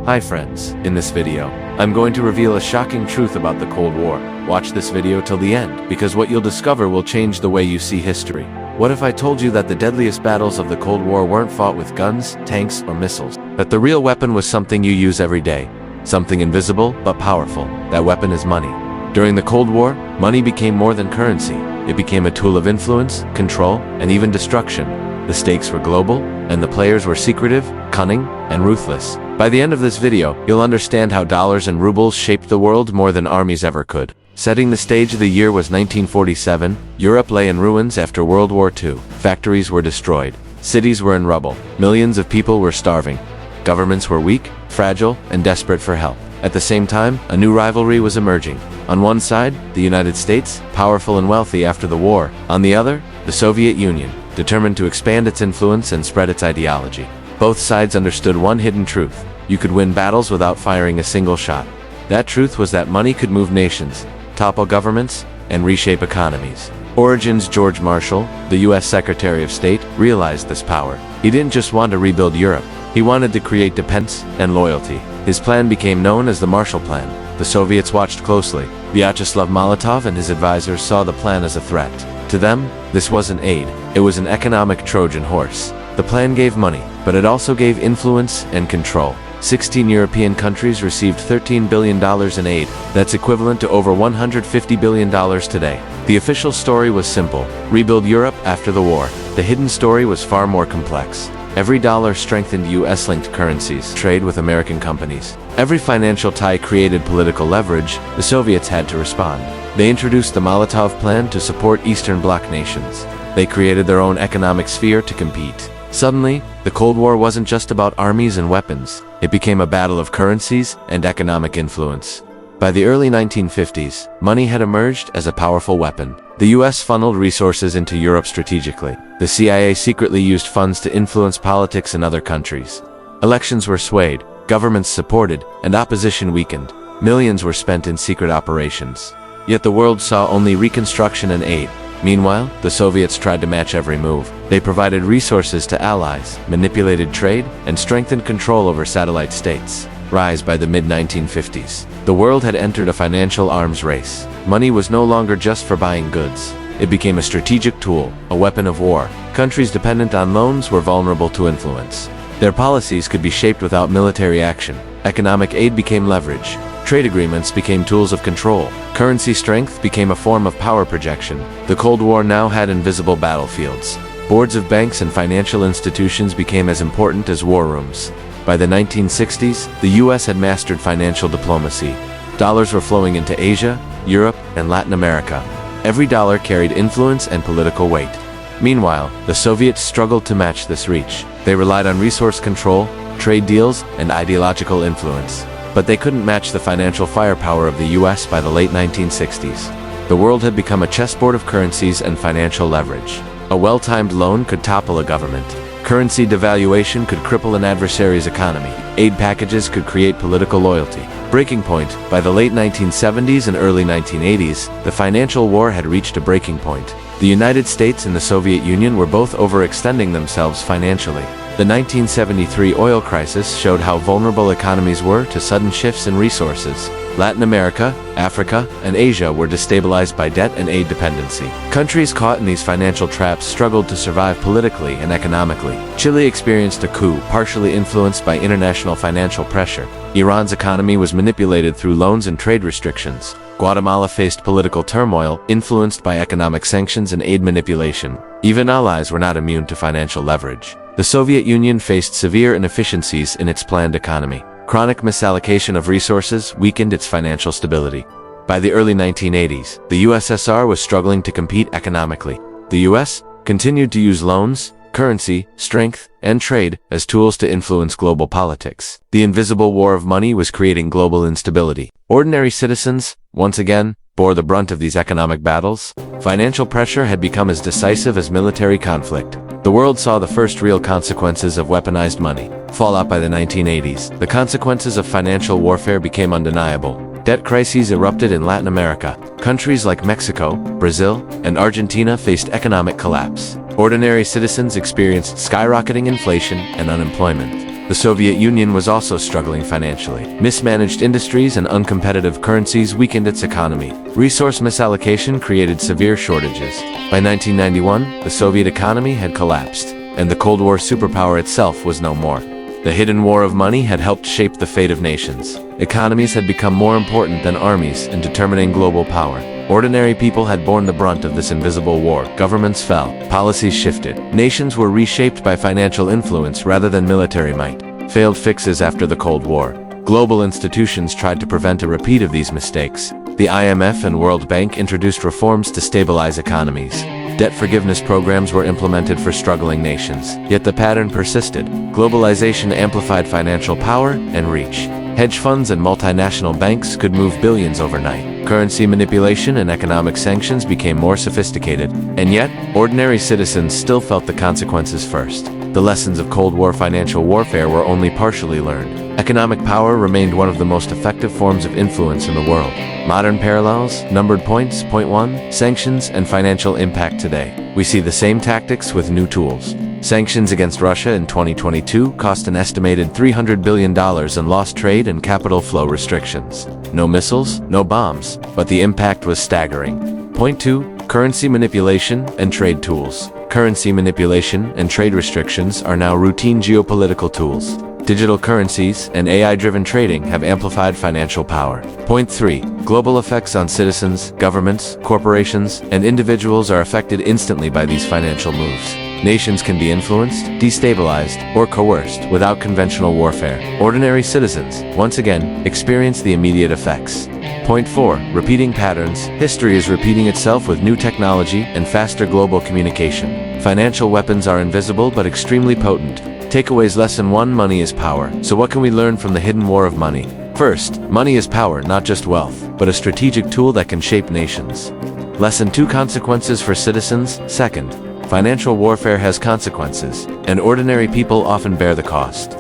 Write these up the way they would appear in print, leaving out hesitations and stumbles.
Hi friends, in this video, I'm going to reveal a shocking truth about the Cold War. Watch this video till the end, because what you'll discover will change the way you see history. What if I told you that the deadliest battles of the Cold War weren't fought with guns, tanks, or missiles? That the real weapon was something you use every day. Something invisible, but powerful. That weapon is money. During the Cold War, money became more than currency. It became a tool of influence, control, and even destruction. The stakes were global, and the players were secretive, cunning, and ruthless. By the end of this video, you'll understand how dollars and rubles shaped the world more than armies ever could. Setting the stage, the year was 1947. Europe lay in ruins after World War II. Factories were destroyed. Cities were in rubble. Millions of people were starving. Governments were weak, fragile, and desperate for help. At the same time, a new rivalry was emerging. On one side, the United States, powerful and wealthy after the war. On the other, the Soviet Union, determined to expand its influence and spread its ideology. Both sides understood one hidden truth: you could win battles without firing a single shot. That truth was that money could move nations, topple governments, and reshape economies. Origins: George Marshall, the U.S. Secretary of State, realized this power. He didn't just want to rebuild Europe. He wanted to create dependence and loyalty. His plan became known as the Marshall Plan. The Soviets watched closely. Vyacheslav Molotov and his advisors saw the plan as a threat. To them, this wasn't aid. It was an economic Trojan horse. The plan gave money, but it also gave influence and control. 16 European countries received $13 billion in aid. That's equivalent to over $150 billion today. The official story was simple: rebuild Europe after the war. The hidden story was far more complex. Every dollar strengthened US-linked currencies, trade with American companies. Every financial tie created political leverage. The Soviets had to respond. They introduced the Molotov Plan to support Eastern Bloc nations. They created their own economic sphere to compete. Suddenly, the Cold War wasn't just about armies and weapons. It became a battle of currencies and economic influence. By the early 1950s, money had emerged as a powerful weapon. The US funneled resources into Europe strategically. The CIA secretly used funds to influence politics in other countries. Elections were swayed, governments supported, and opposition weakened. Millions were spent in secret operations. Yet the world saw only reconstruction and aid. Meanwhile, the Soviets tried to match every move. They provided resources to allies, manipulated trade, and strengthened control over satellite states. Rise by the mid-1950s. The world had entered a financial arms race. Money was no longer just for buying goods. It became a strategic tool, a weapon of war. Countries dependent on loans were vulnerable to influence. Their policies could be shaped without military action. Economic aid became leverage. Trade agreements became tools of control. Currency strength became a form of power projection. The Cold War now had invisible battlefields. Boards of banks and financial institutions became as important as war rooms. By the 1960s, the US had mastered financial diplomacy. Dollars were flowing into Asia, Europe, and Latin America. Every dollar carried influence and political weight. Meanwhile, the Soviets struggled to match this reach. They relied on resource control, trade deals, and ideological influence. But they couldn't match the financial firepower of the US by the late 1960s. The world had become a chessboard of currencies and financial leverage. A well-timed loan could topple a government. Currency devaluation could cripple an adversary's economy. Aid packages could create political loyalty. Breaking point: by the late 1970s and early 1980s, the financial war had reached a breaking point. The United States and the Soviet Union were both overextending themselves financially. The 1973 oil crisis showed how vulnerable economies were to sudden shifts in resources. Latin America, Africa, and Asia were destabilized by debt and aid dependency. Countries caught in these financial traps struggled to survive politically and economically. Chile experienced a coup, partially influenced by international financial pressure. Iran's economy was manipulated through loans and trade restrictions. Guatemala faced political turmoil, influenced by economic sanctions and aid manipulation. Even allies were not immune to financial leverage. The Soviet Union faced severe inefficiencies in its planned economy. Chronic misallocation of resources weakened its financial stability. By the early 1980s, the USSR was struggling to compete economically. The US continued to use loans, currency, strength, and trade as tools to influence global politics. The invisible war of money was creating global instability. Ordinary citizens, once again, bore the brunt of these economic battles. Financial pressure had become as decisive as military conflict. The world saw the first real consequences of weaponized money. Fallout: by the 1980s, the consequences of financial warfare became undeniable. Debt crises erupted in Latin America. Countries like Mexico, Brazil, and Argentina faced economic collapse. Ordinary citizens experienced skyrocketing inflation and unemployment. The Soviet Union was also struggling financially. Mismanaged industries and uncompetitive currencies weakened its economy. Resource misallocation created severe shortages. By 1991, the Soviet economy had collapsed, and the Cold War superpower itself was no more. The hidden war of money had helped shape the fate of nations. Economies had become more important than armies in determining global power. Ordinary people had borne the brunt of this invisible war. Governments fell, policies shifted. Nations were reshaped by financial influence rather than military might. Failed fixes after the Cold War. Global institutions tried to prevent a repeat of these mistakes. The IMF and World Bank introduced reforms to stabilize economies. Debt forgiveness programs were implemented for struggling nations. Yet the pattern persisted. Globalization amplified financial power and reach. Hedge funds and multinational banks could move billions overnight. Currency manipulation and economic sanctions became more sophisticated. And yet, ordinary citizens still felt the consequences first. The lessons of Cold War financial warfare were only partially learned. Economic power remained one of the most effective forms of influence in the world. Modern parallels, numbered points, point 1, sanctions, and financial impact today. We see the same tactics with new tools. Sanctions against Russia in 2022 cost an estimated $300 billion in lost trade and capital flow restrictions. No missiles, no bombs, but the impact was staggering. Point 2, currency manipulation and trade tools. Currency manipulation and trade restrictions are now routine geopolitical tools. Digital currencies and AI-driven trading have amplified financial power. Point 3. Global effects on citizens, governments, corporations, and individuals are affected instantly by these financial moves. Nations can be influenced, destabilized, or coerced without conventional warfare. Ordinary citizens, once again, experience the immediate effects. Point 4. Repeating patterns. History is repeating itself with new technology and faster global communication. Financial weapons are invisible but extremely potent. Takeaways. Lesson 1. Money is power. So what can we learn from the hidden war of money? First, money is power, not just wealth, but a strategic tool that can shape nations. Lesson 2. Consequences for citizens. Second, financial warfare has consequences, and ordinary people often bear the cost.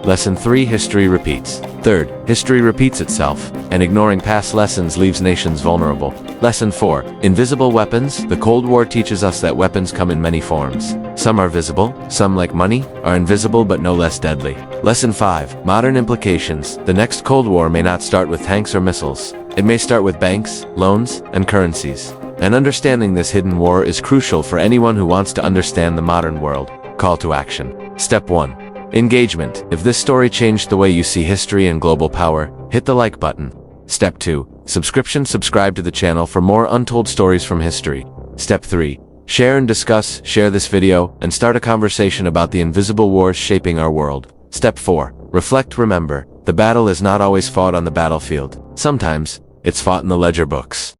Lesson 3. History repeats. Third, history repeats itself, and ignoring past lessons leaves nations vulnerable. Lesson 4. Invisible weapons. The Cold War teaches us that weapons come in many forms. Some are visible, some, like money, are invisible but no less deadly. Lesson 5. Modern implications. The next Cold War may not start with tanks or missiles. It may start with banks, loans, and currencies. And understanding this hidden war is crucial for anyone who wants to understand the modern world. Call to action. Step 1. Engagement. If this story changed the way you see history and global power, hit the like button. Step 2. Subscribe to the channel for more untold stories from history. Step 3. Share and discuss, share this video, and start a conversation about the invisible wars shaping our world. Step 4. Reflect. Remember, the battle is not always fought on the battlefield. Sometimes, it's fought in the ledger books.